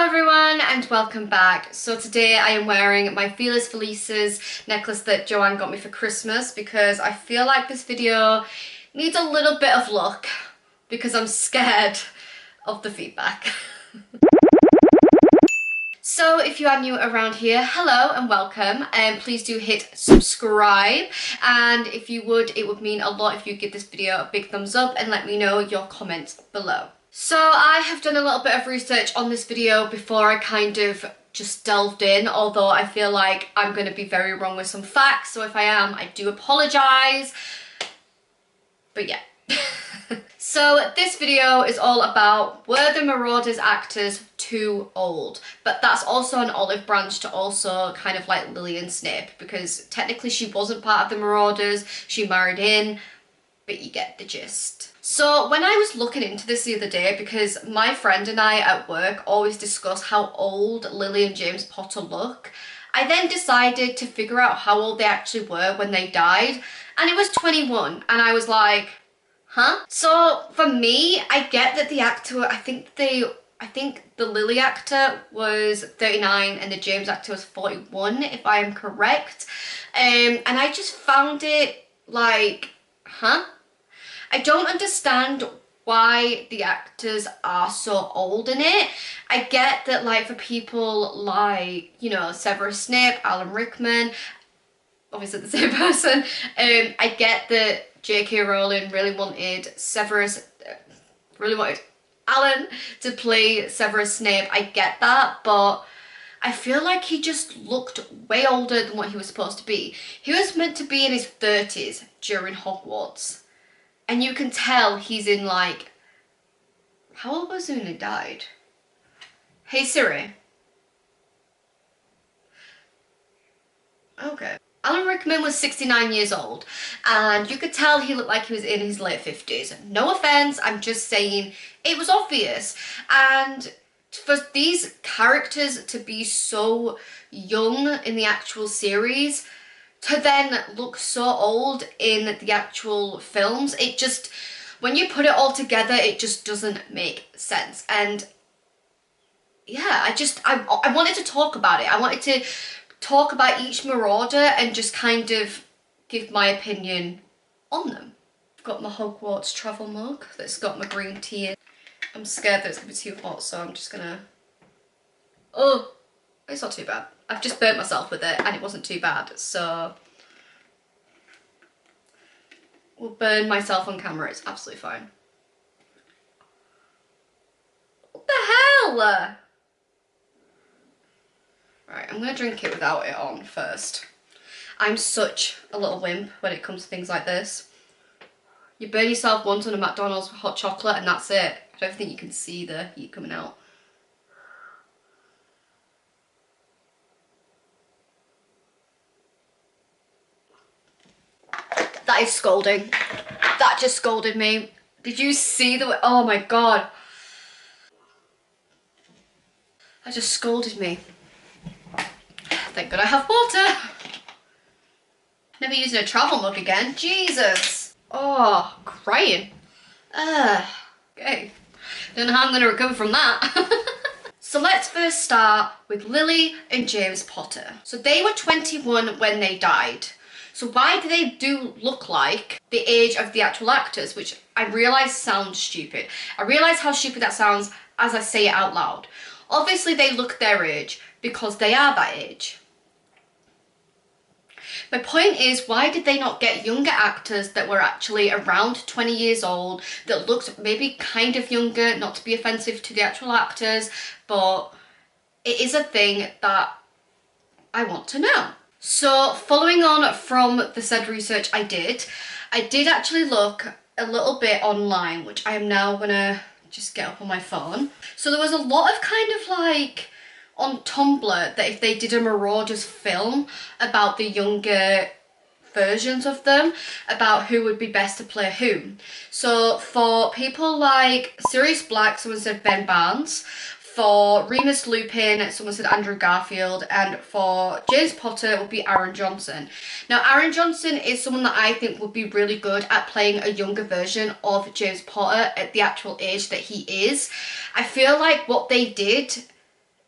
Hello everyone and welcome back. So today I am wearing my Fearless Felices necklace that Joanne got me for Christmas because I feel like this video needs a little bit of luck because I'm scared of the feedback. So if you are new around here, hello and welcome, and please do hit subscribe, and if you would, it would mean a lot if you give this video a big thumbs up and let me know your comments below. So I have done a little bit of research on this video before I kind of just delved in, although I feel like I'm going to be very wrong with some facts, so if I am, I do apologise, but yeah. So this video is all about, were the Marauders actors too old? But that's also an olive branch to also kind of like Lily and Snape, because technically she wasn't part of the Marauders, she married in, but you get the gist. So when I was looking into this the other day, because my friend and I at work always discuss how old Lily and James Potter look, I then decided to figure out how old they actually were when they died, and it was 21, and I was like, huh? So for me, I get that the actor, I think the Lily actor was 39 and the James actor was 41, if I am correct. And I just found it like, huh? I don't understand why the actors are so old in it. I get that, like, for people like, you know, Severus Snape, Alan Rickman, obviously the same person, I get that J.K. Rowling really wanted Alan to play Severus Snape. I get that, but I feel like he just looked way older than what he was supposed to be. He was meant to be in his 30s during Hogwarts, and you can tell he's in, like, how old was he when he died? Hey Siri. Okay. Alan Rickman was 69 years old, and you could tell he looked like he was in his late 50s. No offense, I'm just saying it was obvious. And for these characters to be so young in the actual series, to then look so old in the actual films, it just, when you put it all together, it just doesn't make sense. And yeah, I wanted to talk about it. I wanted to talk about each Marauder and just kind of give my opinion on them. I've got my Hogwarts travel mug that's got my green tea in. I'm scared that it's gonna be too hot, so I'm just gonna... Oh, it's not too bad. I've just burnt myself with it and it wasn't too bad, so... We'll burn myself on camera, it's absolutely fine. What the hell? Right, I'm gonna drink it without it on first. I'm such a little wimp when it comes to things like this. You burn yourself once on a McDonald's hot chocolate and that's it. I don't think you can see the heat coming out. That is scalding. That just scalded me. Did you see the way? Oh my god. That just scalded me. Thank God I have water. Never using a travel mug again. Jesus. Oh, crying. Okay. Don't know how I'm going to recover from that. So let's first start with Lily and James Potter. So they were 21 when they died. So why do they look like the age of the actual actors, which I realise sounds stupid. I realise how stupid that sounds as I say it out loud. Obviously they look their age because they are that age. My point is, why did they not get younger actors that were actually around 20 years old, that looked maybe kind of younger, not to be offensive to the actual actors, but it is a thing that I want to know. So following on from the said research I did actually look a little bit online, which I am now gonna just get up on my phone. So there was a lot of kind of like on Tumblr that if they did a Marauders film about the younger versions of them, about who would be best to play who. So for people like Sirius Black, someone said Ben Barnes. For Remus Lupin, someone said Andrew Garfield, and for James Potter, it would be Aaron Johnson. Now, Aaron Johnson is someone that I think would be really good at playing a younger version of James Potter at the actual age that he is. I feel like what they did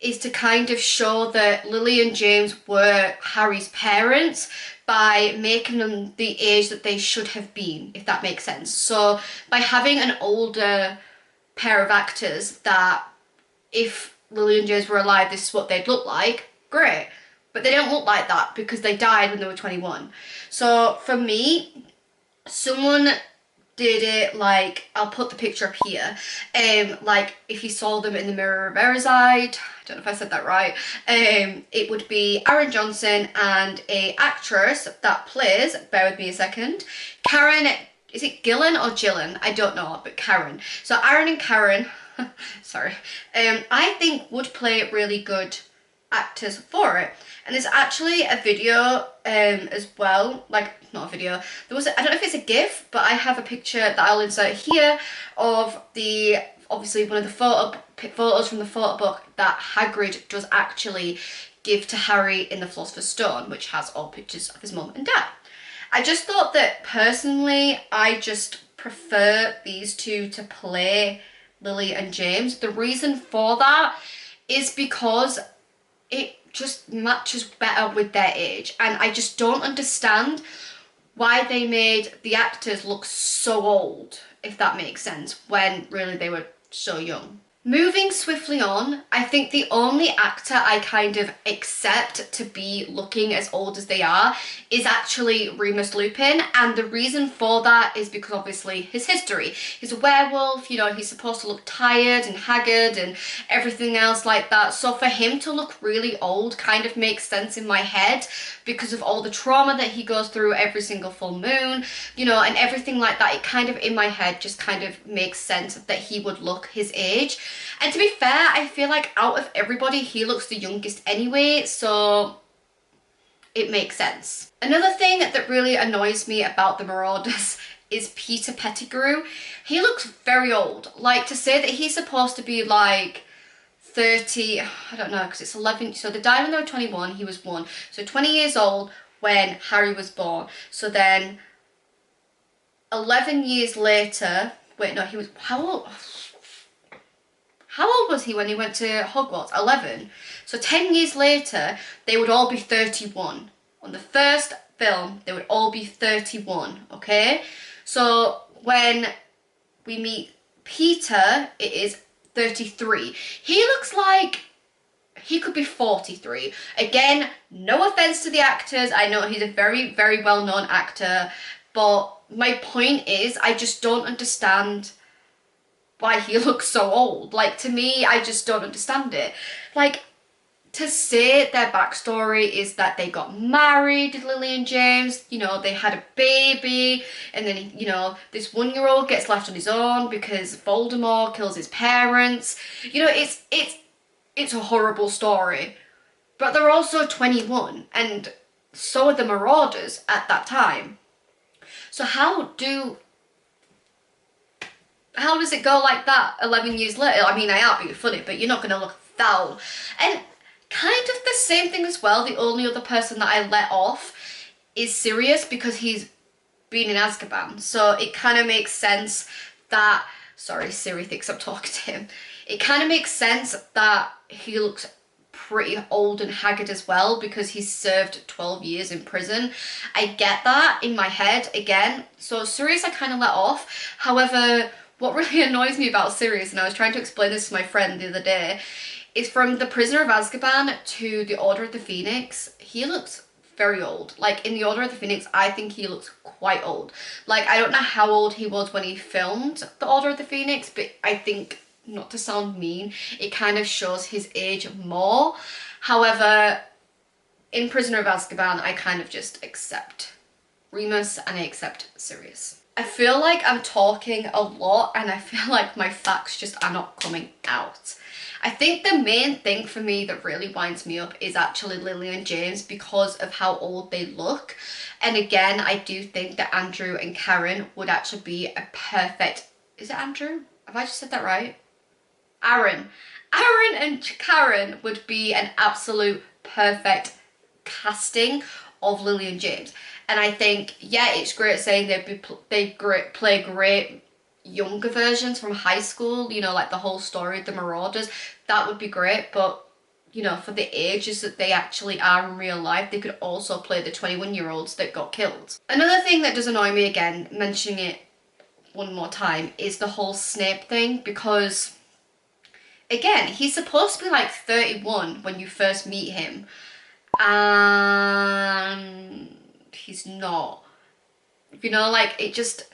is to kind of show that Lily and James were Harry's parents by making them the age that they should have been, if that makes sense. So by having an older pair of actors that if Lily and James were alive, this is what they'd look like, great. But they don't look like that because they died when they were 21. So for me, someone did it like, I'll put the picture up here, like if you saw them in the Mirror of Eriside, I don't know if I said that right, it would be Aaron Johnson and a actress that plays, bear with me a second, Karen, is it Gillan or Gillan? I don't know, but Karen. So Aaron and Karen, sorry, I think would play really good actors for it. And there's actually a video as well, like not a video, there was I don't know if it's a GIF, but I have a picture that I'll insert here of the obviously one of the photos from the photo book that Hagrid does actually give to Harry in the Philosopher's Stone, which has all pictures of his mum and dad. I just thought that personally I just prefer these two to play Lily and James. The reason for that is because it just matches better with their age, and I just don't understand why they made the actors look so old, if that makes sense, when really they were so young. Moving swiftly on, I think the only actor I kind of accept to be looking as old as they are is actually Remus Lupin, and the reason for that is because obviously his history. He's a werewolf, you know, he's supposed to look tired and haggard and everything else like that, so for him to look really old kind of makes sense in my head because of all the trauma that he goes through every single full moon, you know, and everything like that. It kind of in my head just kind of makes sense that he would look his age. And to be fair, I feel like out of everybody, he looks the youngest anyway, so it makes sense. Another thing that really annoys me about the Marauders is Peter Pettigrew. He looks very old. Like, to say that he's supposed to be like 30, I don't know, because it's 11, so they died when they were 21, he was 1. So 20 years old when Harry was born. So then 11 years later, wait, no, he was, how old? How old was he when he went to Hogwarts? 11. So 10 years later, they would all be 31. On the first film, they would all be 31, okay? So when we meet Peter, it is 33. He looks like he could be 43. Again, no offense to the actors. I know he's a very, very well-known actor, but my point is, I just don't understand why he looks so old. Like, to me, I just don't understand it. Like, to say their backstory is that they got married, Lily and James, you know, they had a baby, and then, you know, this 1-year-old gets left on his own because Voldemort kills his parents. You know, it's a horrible story. But they're also 21, and so are the Marauders at that time. So how does it go like that 11 years later? I mean, I am being funny, but you're not going to look foul. And kind of the same thing as well, the only other person that I let off is Sirius, because he's been in Azkaban. So it kind of makes sense that, sorry, Siri thinks I'm talking to him. It kind of makes sense that he looks pretty old and haggard as well because he's served 12 years in prison. I get that in my head again. So Sirius I kind of let off. However, what really annoys me about Sirius, and I was trying to explain this to my friend the other day, is from the Prisoner of Azkaban to the Order of the Phoenix, he looks very old. Like, in the Order of the Phoenix, I think he looks quite old. Like, I don't know how old he was when he filmed the Order of the Phoenix, but I think, not to sound mean, it kind of shows his age more. However, in Prisoner of Azkaban, I kind of just accept Remus and I accept Sirius. I feel like I'm talking a lot and I feel like my facts just are not coming out. I think the main thing for me that really winds me up is actually Lily and James because of how old they look. And again, I do think that Andrew and Karen would actually be a perfect... Is it Andrew? Have I just said that right? Aaron. Aaron and Karen would be an absolute perfect casting of Lily and James. And I think, yeah, it's great saying they play great younger versions from high school, you know, like the whole story of the Marauders. That would be great, but you know, for the ages that they actually are in real life, they could also play the 21-year-olds that got killed. Another thing that does annoy me, again, mentioning it one more time, is the whole Snape thing, because again, he's supposed to be like 31 when you first meet him, and he's not. You know, like, it just,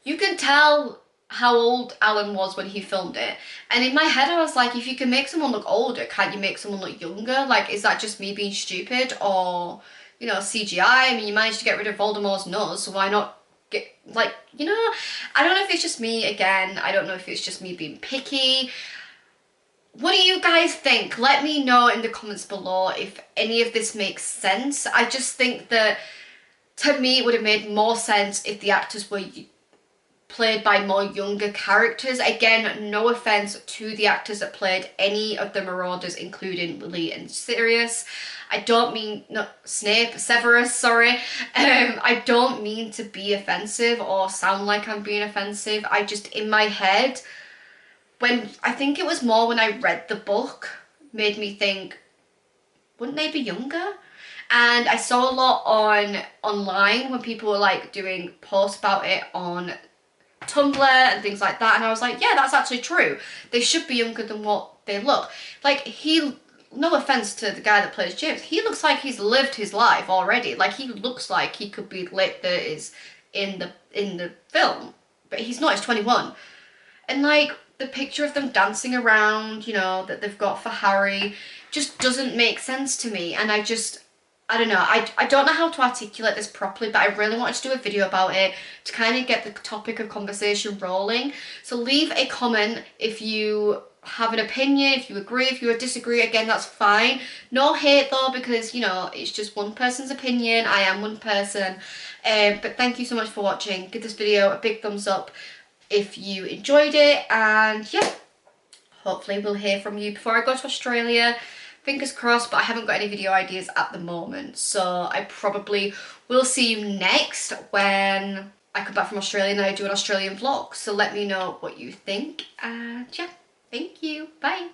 you can tell how old Alan was when he filmed it. And in my head I was like, if you can make someone look older, can't you make someone look younger? Like, is that just me being stupid, or, you know, CGI? I mean, you managed to get rid of Voldemort's nose, so why not get, like, you know, I don't know if it's just me, again, I don't know if it's just me being picky. What do you guys think? Let me know in the comments below if any of this makes sense. I just think that, to me, it would have made more sense if the actors were played by more younger characters. Again, no offense to the actors that played any of the Marauders, including Lily and Sirius. I don't mean, no, Severus, sorry. I don't mean to be offensive or sound like I'm being offensive. I just, in my head, I think it was more when I read the book, made me think, wouldn't they be younger? And I saw a lot online when people were like doing posts about it on Tumblr and things like that, and I was like, yeah, that's actually true. They should be younger than what they look. Like, no offense to the guy that plays James, he looks like he's lived his life already. Like, he looks like he could be late 30s in the film, but he's not, he's 21. And like, the picture of them dancing around, you know, that they've got for Harry just doesn't make sense to me. And I don't know, I don't know how to articulate this properly, but I really wanted to do a video about it to kind of get the topic of conversation rolling. So leave a comment if you have an opinion, if you agree, if you disagree. Again, that's fine. No hate though, because, you know, it's just one person's opinion. I am one person. But thank you so much for watching. Give this video a big thumbs up if you enjoyed it, and yeah, hopefully we'll hear from you before I go to Australia. Fingers crossed, but I haven't got any video ideas at the moment, so I probably will see you next when I come back from Australia and I do an Australian vlog. So let me know what you think, and yeah, thank you, bye.